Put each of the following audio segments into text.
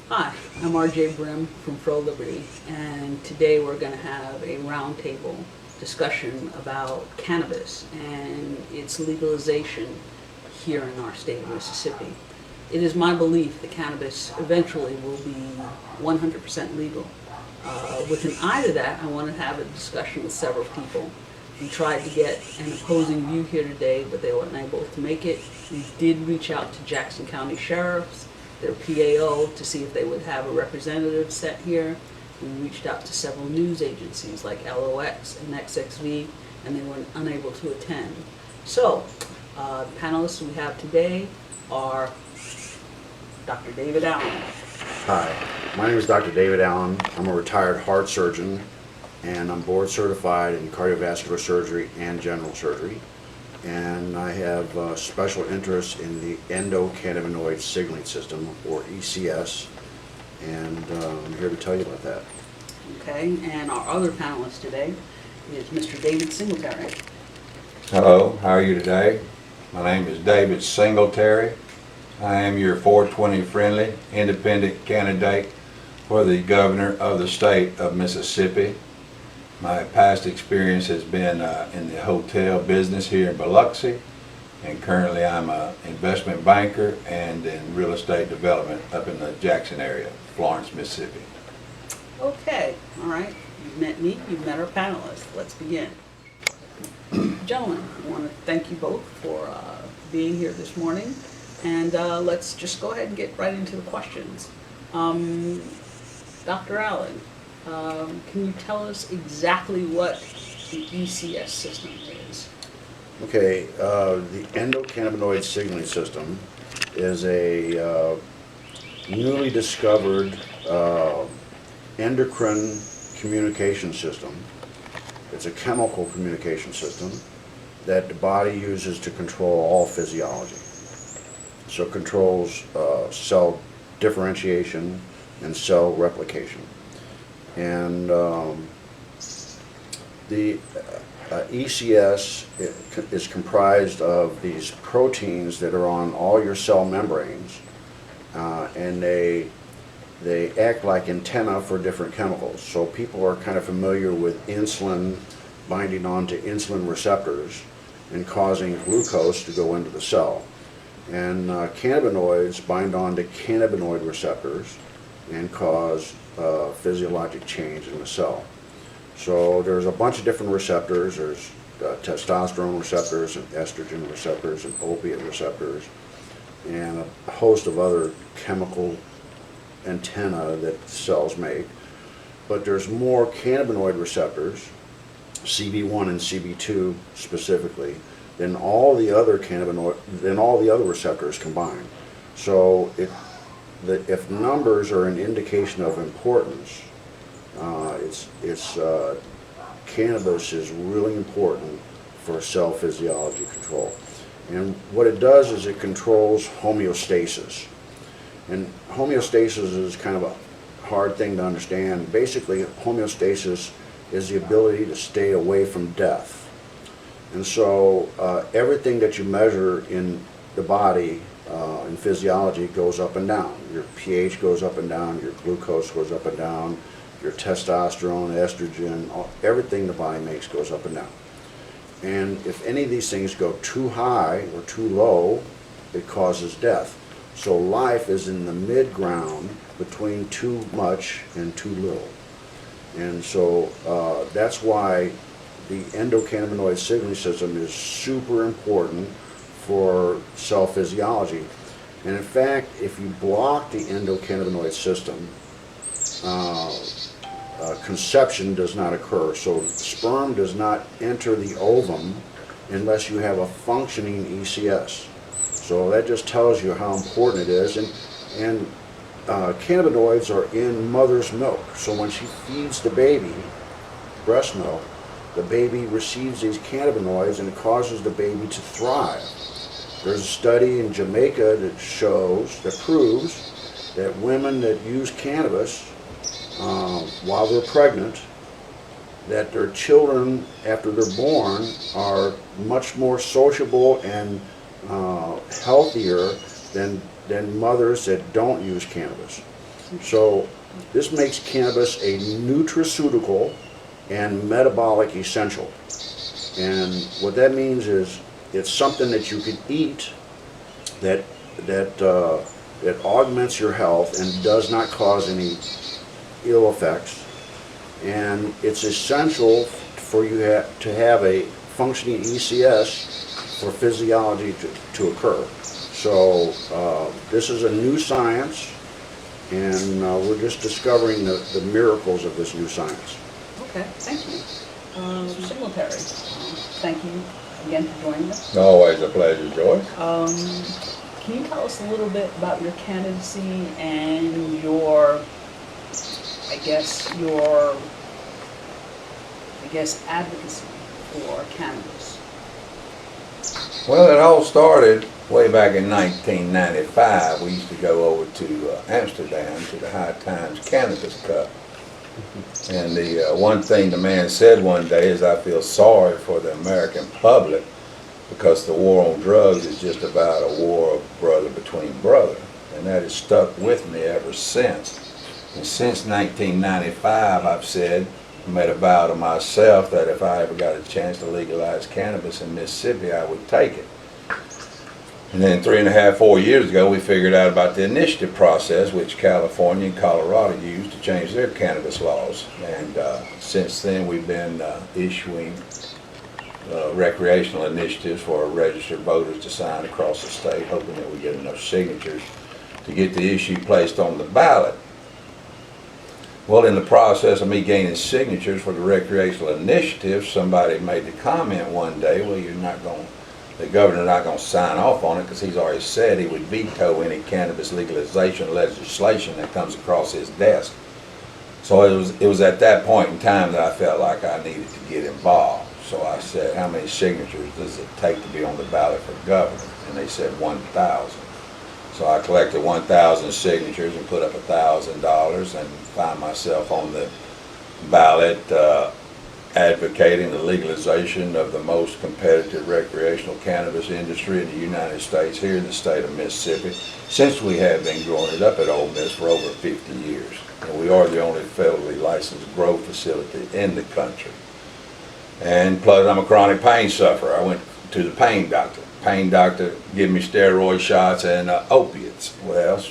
Hi, I'm RJ Brim from FroLIberty, and today we're going to have a roundtable discussion about cannabis and its legalization here in our state of Mississippi. It is my belief that cannabis eventually will be 100% legal. With an eye to that, I want to have a discussion with several people. We tried to get an opposing view here today, but they were unable to make it. We did reach out to Jackson County Sheriffs, their PAO, to see if they would have a representative set here. We reached out to several news agencies like LOX and XXV, and they were unable to attend. So, the panelists we have today are Dr. David Allen. Hi, my name is Dr. David Allen. I'm a retired heart surgeon, and I'm board certified in cardiovascular surgery and general surgery. And I have special interest in the endocannabinoid signaling system, or ECS, and I'm here to tell you about that. Okay, and our other panelist today is Mr. David Singletary. Hello, how are you today? My name is David Singletary. I am your 420 friendly independent candidate for the governor of the state of Mississippi. My past experience has been in the hotel business here in Biloxi, and currently I'm an investment banker and in real estate development up in the Jackson area, Florence, Mississippi. Okay, all right, you've met me, you've met our panelists. Let's begin. Gentlemen, I want to thank you both for being here this morning, and let's just go ahead and get right into the questions. Dr. Allen, can you tell us exactly what the ECS system is? Okay, the endocannabinoid signaling system is a newly discovered endocrine communication system. It's a chemical communication system that the body uses to control all physiology. So it controls cell differentiation and cell replication. And the ECS is comprised of these proteins that are on all your cell membranes, and they act like antenna for different chemicals. So people are kind of familiar with insulin binding onto insulin receptors and causing glucose to go into the cell. And cannabinoids bind onto cannabinoid receptors and cause physiologic change in the cell. So there's a bunch of different receptors. There's testosterone receptors and estrogen receptors and opiate receptors and a host of other chemical antenna that cells make. But there's more cannabinoid receptors, CB1 and CB2 specifically, than all the other receptors combined. So if numbers are an indication of importance, cannabis is really important for cell physiology control. And what it does is it controls homeostasis. And homeostasis is kind of a hard thing to understand. Basically, homeostasis is the ability to stay away from death. And so everything that you measure in the body in physiology goes up and down. Your pH goes up and down, your glucose goes up and down, your testosterone, estrogen, everything the body makes goes up and down. And if any of these things go too high or too low, it causes death. So life is in the mid-ground between too much and too little. And so that's why the endocannabinoid signaling system is super important for cell physiology. And in fact, if you block the endocannabinoid system, conception does not occur. So sperm does not enter the ovum unless you have a functioning ECS. So that just tells you how important it is. And cannabinoids are in mother's milk. So when she feeds the baby breast milk, the baby receives these cannabinoids and it causes the baby to thrive. There's a study in Jamaica that proves that women that use cannabis while they're pregnant, that their children after they're born are much more sociable and healthier than mothers that don't use cannabis. So this makes cannabis a nutraceutical and metabolic essential. And what that means is it's something that you can eat that augments your health and does not cause any ill effects. And it's essential for you to have a functioning ECS for physiology to occur. So this is a new science, and we're just discovering the miracles of this new science. Okay, thank you. Mr. Singletary, thank you again for joining us. Always a pleasure, Joyce. Can you tell us a little bit about your candidacy and your advocacy for cannabis? Well, it all started way back in 1995. We used to go over to Amsterdam to the High Times Cannabis Cup. And the one thing the man said one day is, I feel sorry for the American public because the war on drugs is just about a war of brother between brother. And that has stuck with me ever since. And since 1995, I've said, made a vow to myself that if I ever got a chance to legalize cannabis in Mississippi, I would take it. And then 3.5, 4 years ago, we figured out about the initiative process, which California and Colorado used to change their cannabis laws. And since then, we've been issuing recreational initiatives for registered voters to sign across the state, hoping that we get enough signatures to get the issue placed on the ballot. Well, in the process of me gaining signatures for the recreational initiative, somebody made the comment one day, well, the governor's not going to sign off on it because he's already said he would veto any cannabis legalization legislation that comes across his desk. So it was at that point in time that I felt like I needed to get involved. So I said, how many signatures does it take to be on the ballot for governor? And they said 1,000. So I collected 1,000 signatures and put up $1,000 and found myself on the ballot advocating the legalization of the most competitive recreational cannabis industry in the United States, here in the state of Mississippi, since we have been growing it up at Ole Miss for over 50 years. And we are the only federally licensed grow facility in the country. And plus, I'm a chronic pain sufferer. I went to the pain doctor. Pain doctor gave me steroid shots and opiates. Well,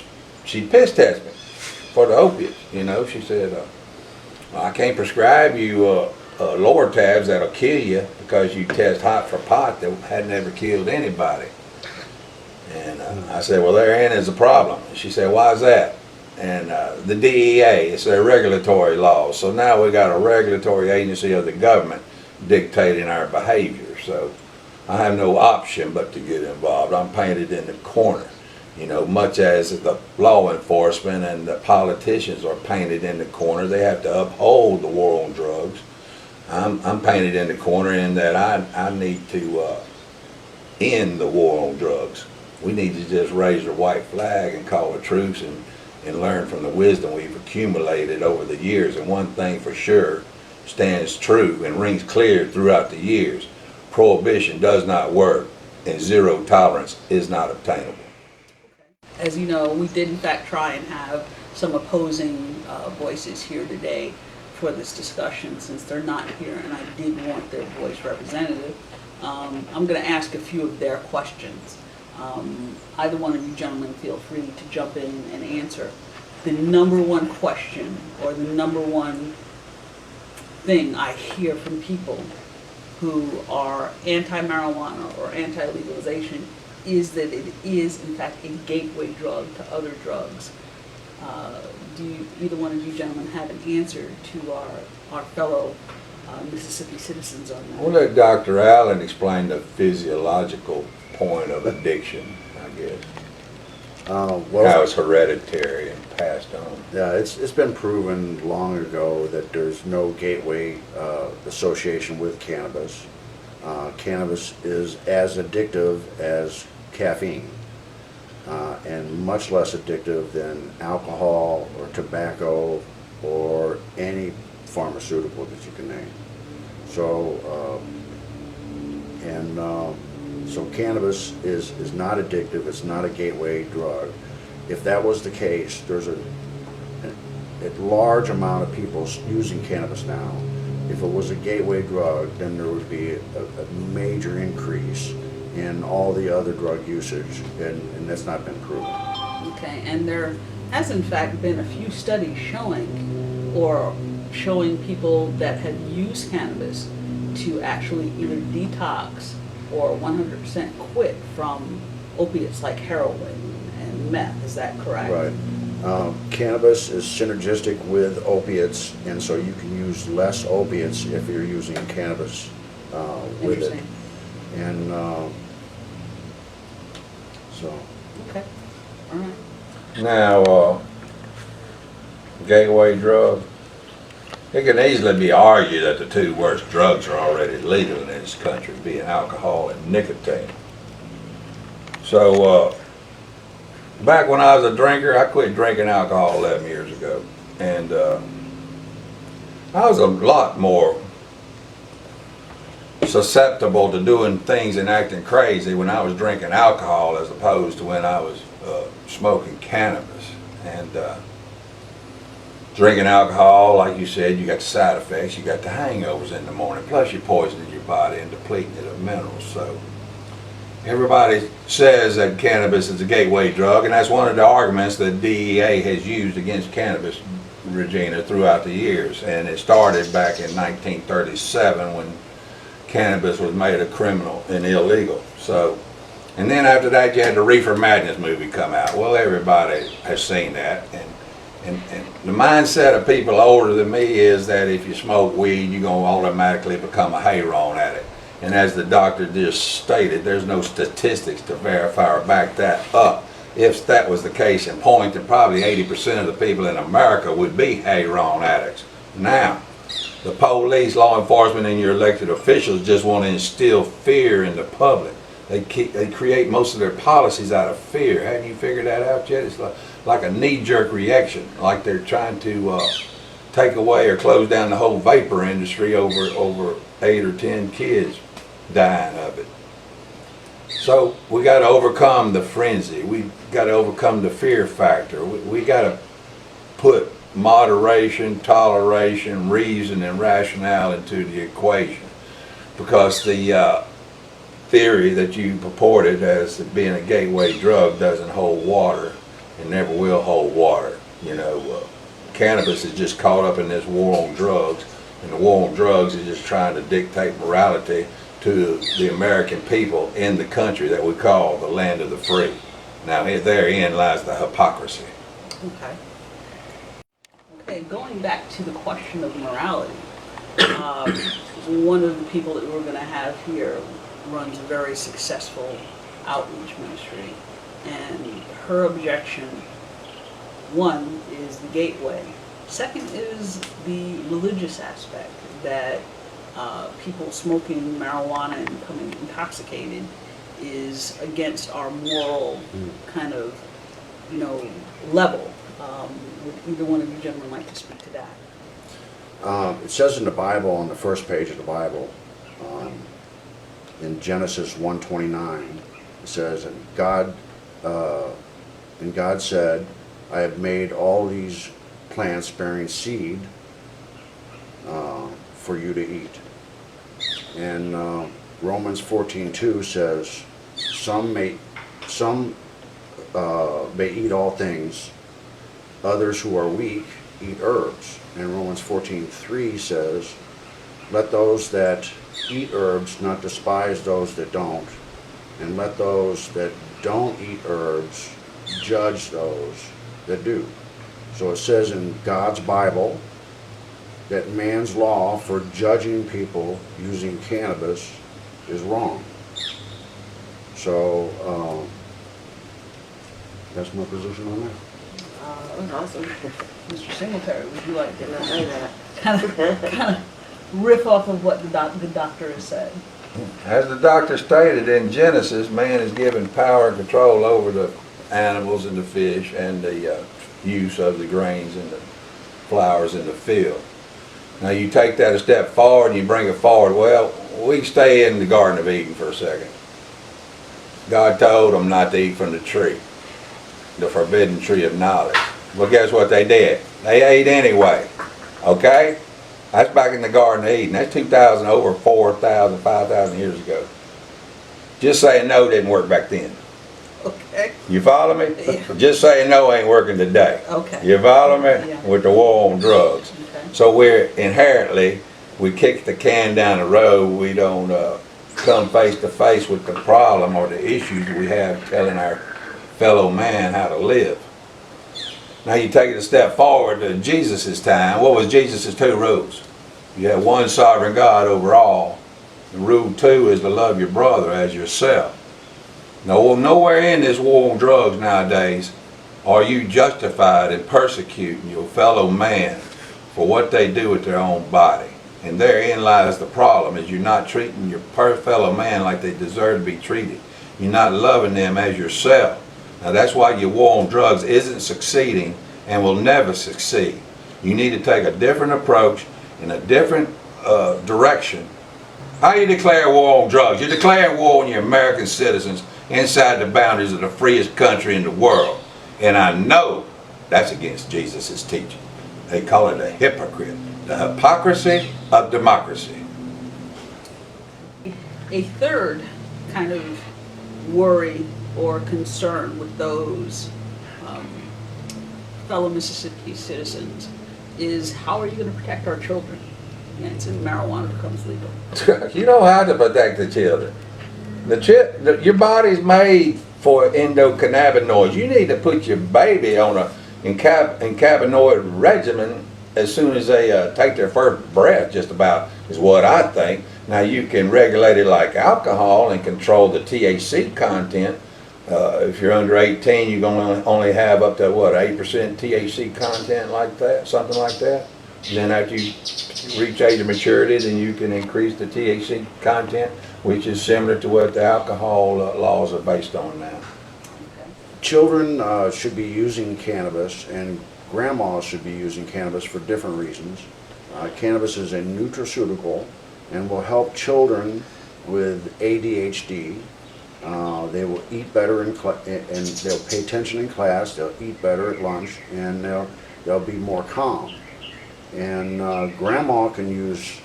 she piss tested me for the opiates. You know, she said, well, I can't prescribe you lower tabs that'll kill you because you test hot for pot that had never killed anybody. And I said, well, therein is a problem. And she said, why is that? And the DEA, it's their regulatory laws. So now we got a regulatory agency of the government dictating our behavior. So I have no option but to get involved. I'm painted in the corner, you know, much as the law enforcement and the politicians are painted in the corner. They have to uphold the war on drugs. I'm painted in the corner in that I need to end the war on drugs. We need to just raise the white flag and call a truce and learn from the wisdom we've accumulated over the years. And one thing for sure stands true and rings clear throughout the years. Prohibition does not work, and zero tolerance is not obtainable. As you know, we did in fact try and have some opposing voices here today for this discussion. Since they're not here and I did want their voice representative, I'm going to ask a few of their questions. Either one of you gentlemen feel free to jump in and answer. The number one question, or the number one thing I hear from people who are anti-marijuana or anti-legalization is that it is in fact a gateway drug to other drugs. Do either one of you gentlemen have an answer to our fellow Mississippi citizens on that? We'll let Dr. Allen explain the physiological point of addiction, I guess. How it's hereditary and passed on. Yeah, it's been proven long ago that there's no gateway association with cannabis. Cannabis is as addictive as caffeine, and much less addictive than alcohol or tobacco or any pharmaceutical that you can name. So, So cannabis is not addictive, it's not a gateway drug. If that was the case, there's a large amount of people using cannabis now. If it was a gateway drug, then there would be a major increase in all the other drug usage, and that's not been proven. Okay, and there has in fact been a few studies showing people that have used cannabis to actually either detox or 100% quit from opiates like heroin and meth. Is that correct? Right. Cannabis is synergistic with opiates, and so you can use less opiates if you're using cannabis with it. Interesting. And so. Okay, all right. Now, gateway drug, it can easily be argued that the two worst drugs are already legal in this country, being alcohol and nicotine. So, back when I was a drinker, I quit drinking alcohol 11 years ago. And I was a lot more susceptible to doing things and acting crazy when I was drinking alcohol as opposed to when I was smoking cannabis. And drinking alcohol, like you said, you got the side effects, you got the hangovers in the morning, plus you're poisoning your body and depleting it of minerals. So everybody says that cannabis is a gateway drug, and that's one of the arguments that DEA has used against cannabis, Regina, throughout the years. And it started back in 1937 when cannabis was made a criminal and illegal. So, and then after that you had the Reefer Madness movie come out. Well, everybody has seen that, and the mindset of people older than me is that if you smoke weed, you're going to automatically become a Hayron addict. And as the doctor just stated, there's no statistics to verify or back that up. If that was the case in point, then probably 80% of the people in America would be Hayron addicts. Now, the police, law enforcement, and your elected officials just want to instill fear in the public. They create most of their policies out of fear. Hadn't you figured that out yet? It's like a knee-jerk reaction, like they're trying to take away or close down the whole vapor industry over 8 or 10 kids dying of it. So we got to overcome the frenzy. We got to overcome the fear factor. We got to put moderation, toleration, reason, and rationale into the equation, because the theory that you purported as being a gateway drug doesn't hold water and never will hold water. You know, cannabis is just caught up in this war on drugs, and the war on drugs is just trying to dictate morality to the American people in the country that we call the land of the free. Now, therein lies the hypocrisy. Okay. Okay, going back to the question of morality, one of the people that we're going to have here runs a very successful outreach ministry, and her objection, one, is the gateway. Second is the religious aspect, that people smoking marijuana and becoming intoxicated is against our moral kind of, level. Would either one of you gentlemen like to speak to that? It says in the Bible, on the first page of the Bible, in Genesis 1:29, it says, and God said, I have made all these plants bearing seed for you to eat. And Romans 14:2 says, some may eat all things, others who are weak eat herbs. And Romans 14:3 says, let those that eat herbs not despise those that don't, and let those that don't eat herbs judge those that do. So it says in God's Bible that man's law for judging people using cannabis is wrong. So that's my position on that. Awesome. Mr. Singletary, would you like Did not to know that. kind of riff off of what the doctor has said? As the doctor stated in Genesis, man is given power and control over the animals and the fish and the use of the grains and the flowers in the field. Now you take that a step forward and you bring it forward. Well, we stay in the Garden of Eden for a second. God told them not to eat from the tree, the forbidden tree of knowledge. Well, guess what they did? They ate anyway. Okay? That's back in the Garden of Eden. That's 2,000, over 4,000, 5,000 years ago. Just saying no didn't work back then. Okay. You follow me? Yeah. Just saying no ain't working today. Okay. You follow me? Yeah. With the war on drugs. Okay. So we're inherently, we kick the can down the road. We don't come face to face with the problem or the issues we have telling our fellow man how to live. Now you take it a step forward to Jesus' time. What was Jesus' 2 rules? You have one sovereign God over all. And rule 2 is to love your brother as yourself. No, nowhere in this war on drugs nowadays are you justified in persecuting your fellow man for what they do with their own body. And therein lies the problem, is you're not treating your fellow man like they deserve to be treated. You're not loving them as yourself. Now that's why your war on drugs isn't succeeding and will never succeed. You need to take a different approach in a different direction. How you declare war on drugs? You declare war on your American citizens inside the boundaries of the freest country in the world. And I know that's against Jesus' teaching. They call it a hypocrite. The hypocrisy of democracy. A third kind of worry or concern with those fellow Mississippi citizens is, how are you going to protect our children? And if marijuana becomes legal. You know how to protect the children. Your body's made for endocannabinoids. You need to put your baby on a cannabinoid regimen as soon as they take their first breath, just about, is what I think. Now you can regulate it like alcohol and control the THC content. If you're under 18, you're going to only have up to, what, 8% THC content, like that, something like that. And then after you reach age of maturity, then you can increase the THC content, which is similar to what the alcohol laws are based on now. Children should be using cannabis, and grandmas should be using cannabis for different reasons. Cannabis is a nutraceutical and will help children with ADHD. They will eat better and they'll pay attention in class. They'll eat better at lunch, and they'll be more calm. And grandma can use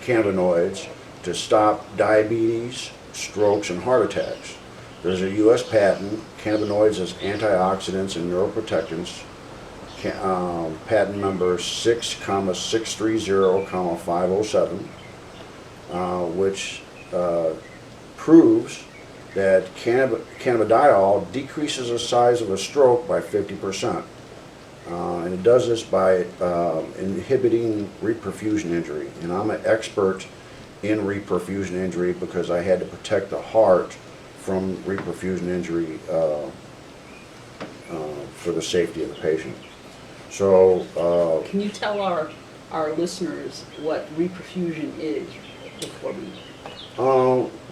cannabinoids to stop diabetes, strokes, and heart attacks. There's a U.S. patent, cannabinoids as antioxidants and neuroprotectants, patent number 6,630,507, which proves that cannabidiol decreases the size of a stroke by 50%. And it does this by inhibiting reperfusion injury. And I'm an expert in reperfusion injury because I had to protect the heart from reperfusion injury for the safety of the patient. So, can you tell our listeners what reperfusion is before we?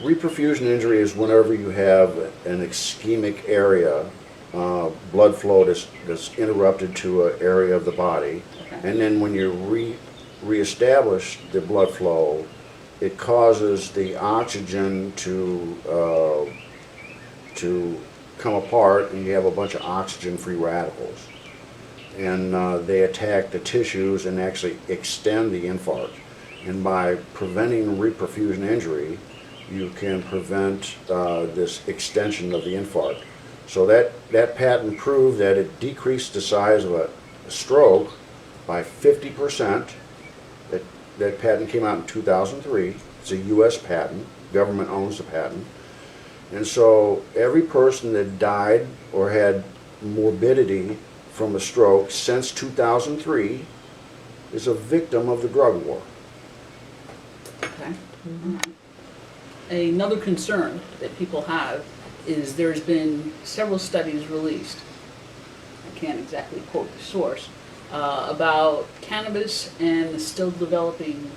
Reperfusion injury is whenever you have an ischemic area, blood flow that's interrupted to an area of the body, Okay. and then when you reestablish the blood flow, it causes the oxygen to come apart, and you have a bunch of oxygen-free radicals, and they attack the tissues and actually extend the infarct. And by preventing reperfusion injury, you can prevent this extension of the infarct. So that patent proved that it decreased the size of a stroke by 50%. That patent came out in 2003. It's a U.S. patent. Government owns the patent. And so every person that died or had morbidity from a stroke since 2003 is a victim of the drug war. Okay. Another concern that people have is there's been several studies released, I can't exactly quote the source, about cannabis and the still developing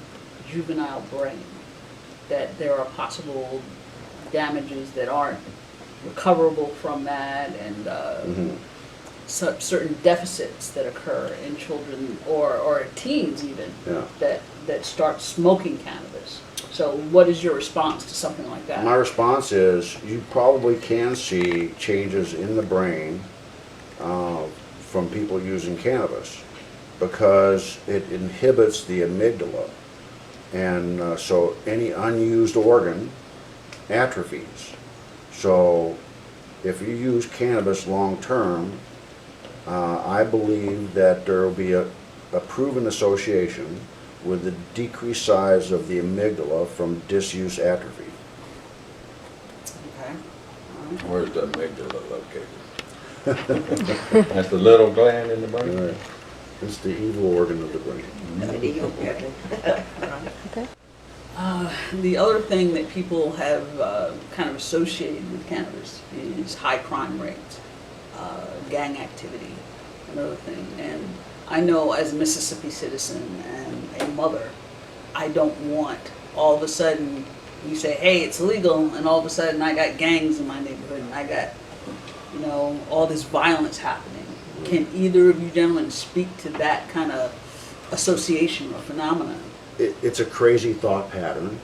juvenile brain, that there are possible damages that aren't recoverable from that, and certain deficits that occur in children or teens even, Yeah. that that start smoking cannabis. So what is your response to something like that? My response is you probably can see changes in the brain from people using cannabis because it inhibits the amygdala. And so any unused organ atrophies. So if you use cannabis long term, I believe that there will be a proven association with the decreased size of the amygdala from disuse atrophy. Okay. Where's the amygdala located? That's the little gland in the brain? Right. It's the evil organ of the brain. The other thing that people have kind of associated with cannabis is high crime rates, gang activity, another thing. And I know as a Mississippi citizen and a mother, I don't want all of a sudden you say, hey, it's illegal, and all of a sudden I got gangs in my neighborhood and I got, you know, all this violence happening. Can either of you gentlemen speak to that kind of association or phenomenon? It's a crazy thought pattern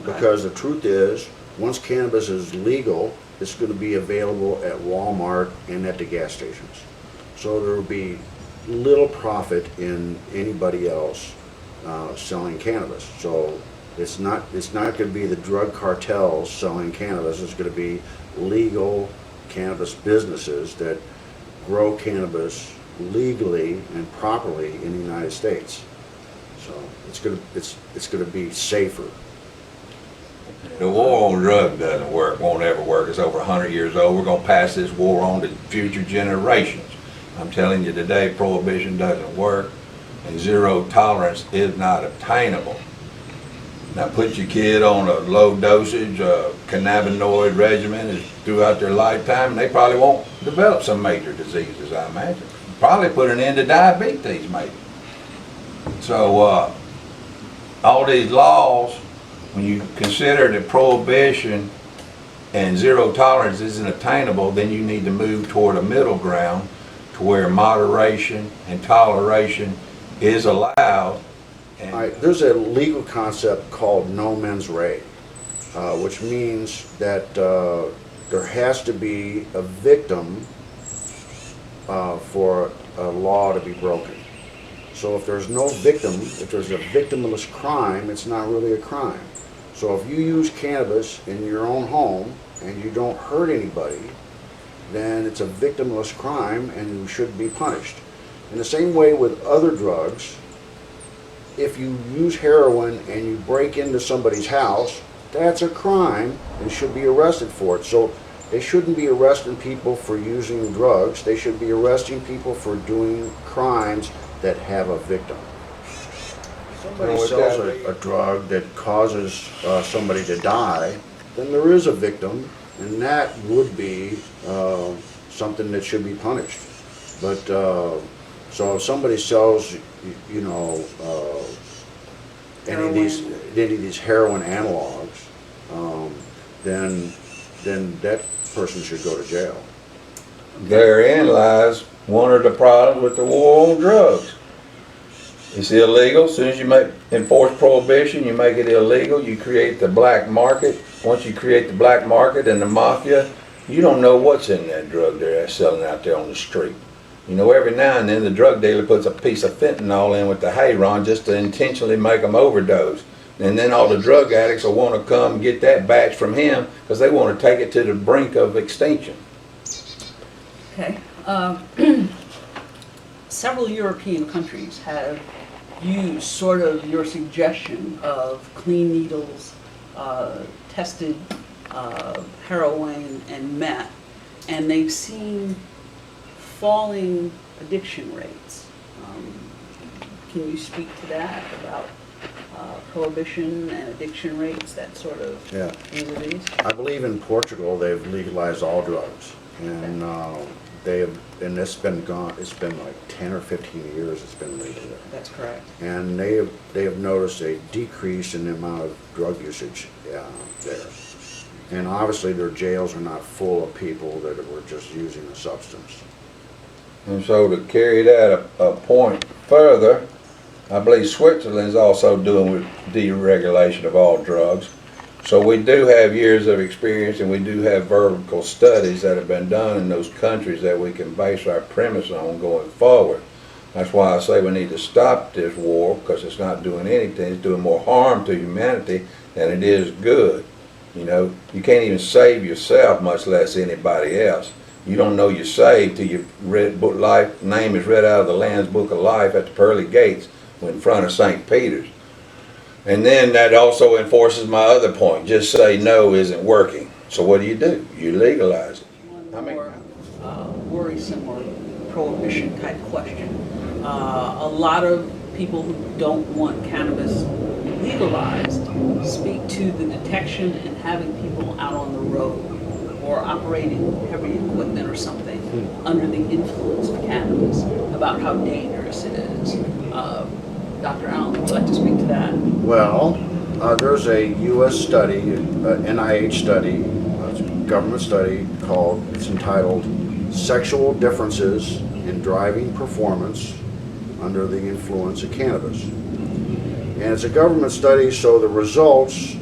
because the truth is, once cannabis is legal, it's going to be available at Walmart and at the gas stations. So there will be little profit in anybody else selling cannabis. So it's not going to be the drug cartels selling cannabis. It's going to be legal cannabis businesses that grow cannabis legally and properly in the United States. So it's going to be safer. The war on drugs doesn't work, won't ever work. It's over 100 years old. We're going to pass this war on to future generations. I'm telling you today, prohibition doesn't work, and zero tolerance is not obtainable. Now put your kid on a low dosage cannabinoid regimen throughout their lifetime, and they probably won't develop some major diseases, I imagine. Probably put an end to diabetes, maybe. So all these laws, when you consider that prohibition and zero tolerance isn't attainable, then you need to move toward a middle ground to where moderation and toleration is allowed. All right, there's a legal concept called no mens rea, which means that there has to be a victim for a law to be broken. So if there's no victim, if there's a victimless crime, it's not really a crime. So if you use cannabis in your own home and you don't hurt anybody, then it's a victimless crime and you should be punished. In the same way with other drugs, if you use heroin and you break into somebody's house, that's a crime and should be arrested for it. So they shouldn't be arresting people for using drugs. They should be arresting people for doing crimes that have a victim. If somebody sells a drug that causes somebody to die, then there is a victim, and that would be something that should be punished. But so if somebody sells, you know, any of these heroin analogs, then that person should go to jail. Therein lies one of the problems with the war on drugs. It's illegal. As soon as you enforce prohibition, you make it illegal. You create the black market. Once you create the black market and the mafia, you don't know what's in that drug they're selling out there on the street. You know, every now and then the drug dealer puts a piece of fentanyl in with the Hayron just to intentionally make them overdose. And then all the drug addicts will want to come get that batch from him because they want to take it to the brink of extinction. Okay. Several European countries have used sort of your suggestion of clean needles, tested heroin and meth, and they've seen falling addiction rates. Can you speak to that about prohibition and addiction rates, that sort of vis-a-vis? I believe in Portugal they've legalized all drugs, and it's been like 10 or 15 years it's been legal there. That's correct. And they have noticed a decrease in the amount of drug usage there. And obviously their jails are not full of people that were just using the substance. And so to carry that a point further, I believe Switzerland is also doing with deregulation of all drugs. So we do have years of experience, and we do have vertical studies that have been done in those countries that we can base our premise on going forward. That's why I say we need to stop this war, because it's not doing anything. It's doing more harm to humanity than it is good. You know, you can't even save yourself, much less anybody else. You don't know you're saved till your name is read out of the Lamb's Book of Life at the pearly gates in front of St. Peter's. And then that also enforces my other point. Just say no isn't working. So what do? You legalize it. One more worrisome or prohibition type question. A lot of people who don't want cannabis legalized speak to the detection and having people out on the road or operating heavy equipment or something under the influence of cannabis, about how dangerous it is. Dr. Allen, would you like to speak to that? Well, there's a U.S. study, NIH study, government study it's entitled Sexual Differences in Driving Performance Under the Influence of Cannabis. And it's a government study, so the results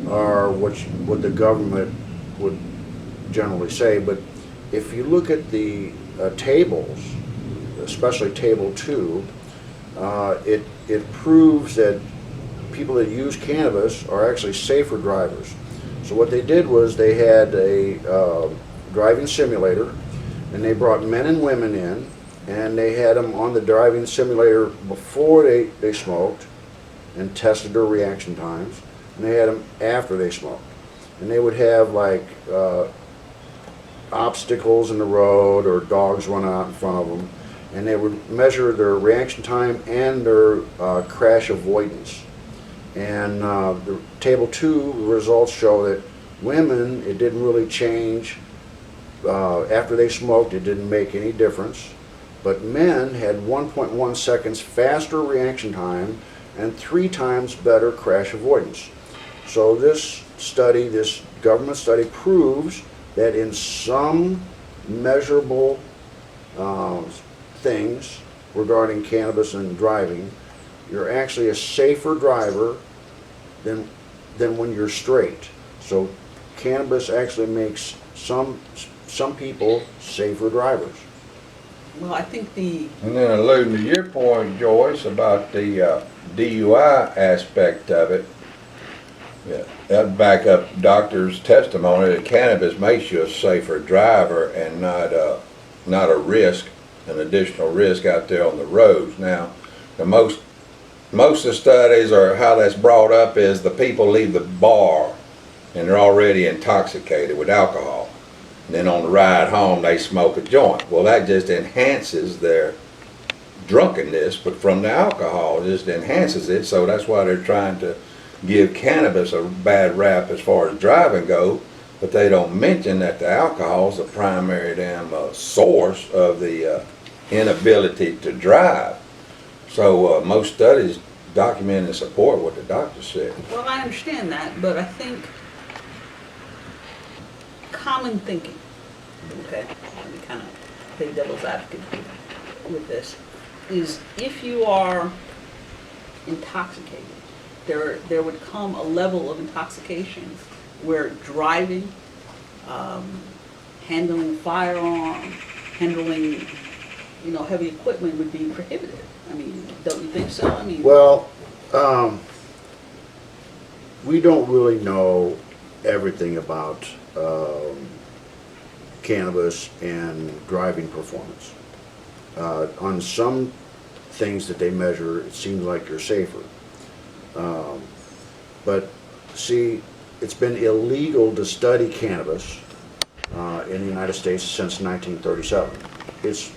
are what the government would generally say, but if you look at the tables, especially table 2, it proves that people that use cannabis are actually safer drivers. So what they did was they had a driving simulator, and they brought men and women in, and they had them on the driving simulator before they smoked and tested their reaction times, and they had them after they smoked. And they would have like obstacles in the road or dogs run out in front of them, and they would measure their reaction time and their crash avoidance. And the table 2 results show that women, it didn't really change. After they smoked, it didn't make any difference. But men had 1.1 seconds faster reaction time and 3 times better crash avoidance. So this study, this government study, proves that in some measurable things regarding cannabis and driving, you're actually a safer driver than when you're straight. So cannabis actually makes some people safer drivers. Well, I think And then alluding to your point, Joyce, about the DUI aspect of it, yeah, that'd back up doctors' testimony that cannabis makes you a safer driver and not a risk, an additional risk out there on the roads. Now, most of the studies, or how that's brought up, is the people leave the bar and they're already intoxicated with alcohol. And then on the ride home, they smoke a joint. Well, that just enhances their drunkenness, but from the alcohol, it just enhances it. So that's why they're trying to give cannabis a bad rap as far as driving go, but they don't mention that the alcohol is the primary source of the inability to drive. So most studies document and support what the doctor said. well, I understand that, but I think common thinking, okay, let me kind of play devil's advocate with this, is if you are intoxicated, there would come a level of intoxication where driving, handling firearm, handling, heavy equipment would be prohibited. I mean, don't you think so? I mean, Well, we don't really know everything about cannabis and driving performance. On some things that they measure, it seems like you're safer. But see, it's been illegal to study cannabis in the United States since 1937. It's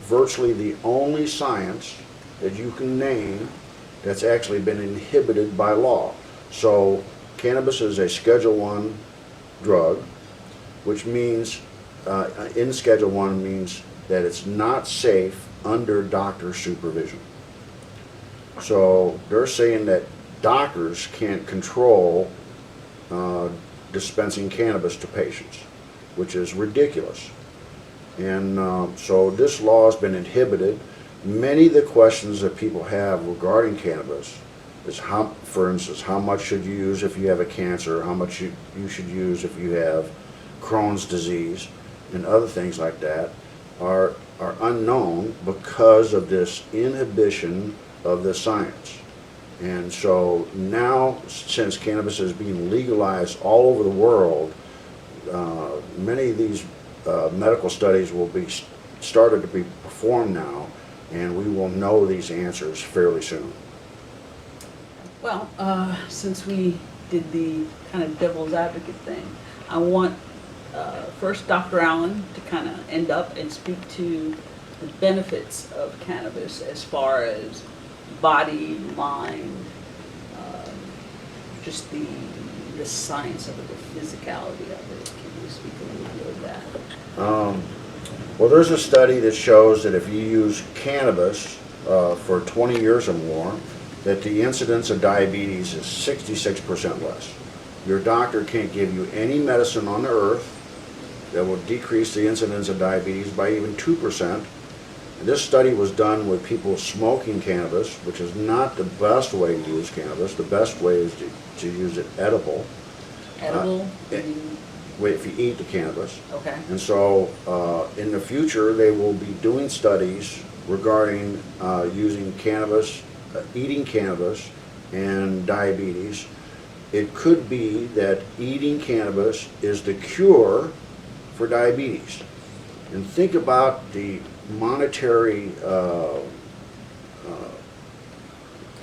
virtually the only science that you can name that's actually been inhibited by law. So cannabis is a Schedule I drug, which means, in Schedule I means that it's not safe under doctor supervision. So they're saying that doctors can't control dispensing cannabis to patients, which is ridiculous. And so this law has been inhibited. many of the questions that people have regarding cannabis is how, for instance, how much should you use if you have a cancer, how much you should use if you have Crohn's disease, and other things like that are unknown because of this inhibition of the science. And so now, since cannabis is being legalized all over the world, many of these medical studies will be started to be performed now, and we will know these answers fairly soon. Well, since we did the kind of devil's advocate thing, I want first Dr. Allen to kind of end up and speak to the benefits of cannabis as far as body, mind, just the science of it, the physicality of it. Can you speak a little bit of that? Well, there's a study that shows that if you use cannabis for 20 years or more, that the incidence of diabetes is 66% less. Your doctor can't give you any medicine on the earth that will decrease the incidence of diabetes by even 2%. And this study was done with people smoking cannabis, which is not the best way to use cannabis. The best way is to use it edible. Edible? If you eat the cannabis. Okay. And so in the future, they will be doing studies regarding using cannabis, eating cannabis, and diabetes. It could be that eating cannabis is the cure for diabetes. And think about the monetary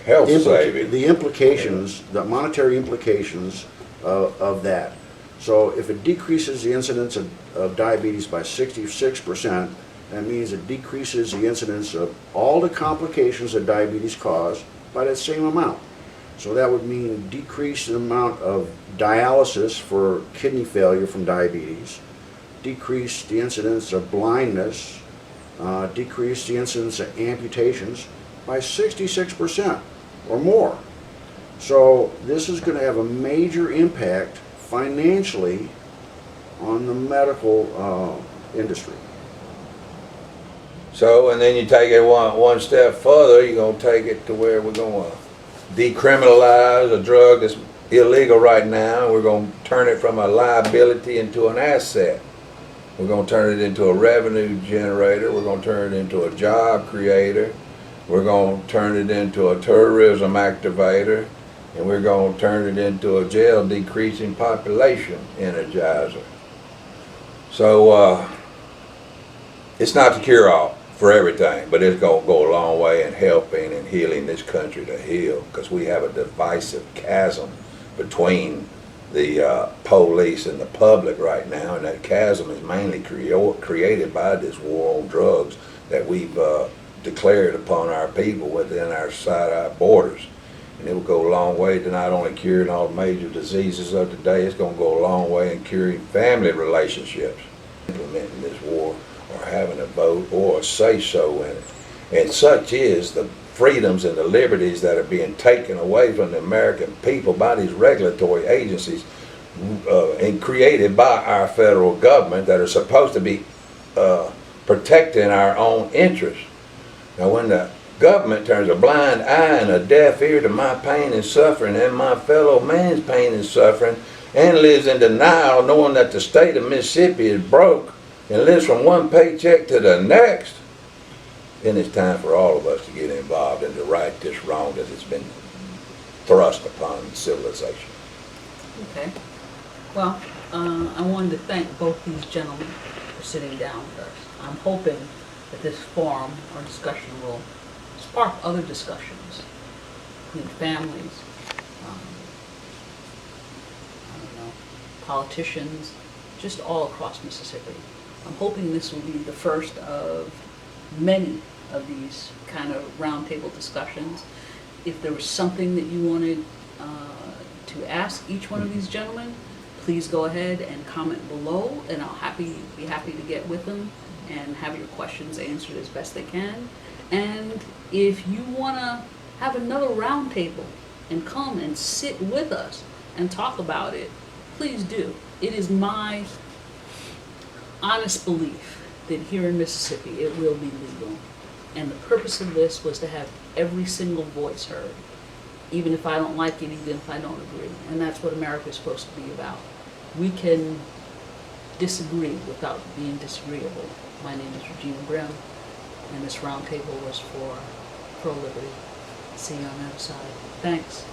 Health saving. the implications, the monetary implications of that. So if it decreases the incidence of diabetes by 66%, that means it decreases the incidence of all the complications that diabetes cause by that same amount. So that would mean decrease the amount of dialysis for kidney failure from diabetes, decrease the incidence of blindness, decrease the incidence of amputations by 66% or more. So this is going to have a major impact financially on the medical industry. So, and then you take it one step further, you're going to take it to where we're going to decriminalize a drug that's illegal right now, and we're going to turn it from a liability into an asset. We're going to turn it into a revenue generator. We're going to turn it into a job creator. We're going to turn it into a tourism activator. And we're going to turn it into a jail decreasing population energizer. So it's not the cure-all for everything, but it's going to go a long way in helping and healing this country to heal, because we have a divisive chasm between the police and the public right now, and that chasm is mainly created by this war on drugs that we've declared upon our people within our society, our borders. And it will go a long way to not only curing all the major diseases of today, it's going to go a long way in curing family relationships. Implementing this war or having a vote or a say-so in it. And such is the freedoms and the liberties that are being taken away from the American people by these regulatory agencies and created by our federal government that are supposed to be protecting our own interests. Now when the government turns a blind eye and a deaf ear to my pain and suffering and my fellow man's pain and suffering, and lives in denial knowing that the state of Mississippi is broke and lives from one paycheck to the next, then it's time for all of us to get involved and to right this wrong that has been thrust upon civilization. Okay. Well, I wanted to thank both these gentlemen for sitting down with us. I'm hoping that this forum or discussion will spark other discussions between families, politicians, just all across Mississippi. I'm hoping this will be the first of many of these kind of roundtable discussions. If there was something that you wanted to ask each one of these gentlemen, please go ahead and comment below, and I'll be happy to get with them and have your questions answered as best they can. And if you want to have another roundtable and come and sit with us and talk about it, please do. It is my honest belief that here in Mississippi it will be legal. And the purpose of this was to have every single voice heard, even if I don't like it, even if I don't agree. And that's what America is supposed to be about. We can disagree without being disagreeable. My name is Regina Brim, and this roundtable was for FroLIberty. See you on the other side. Thanks.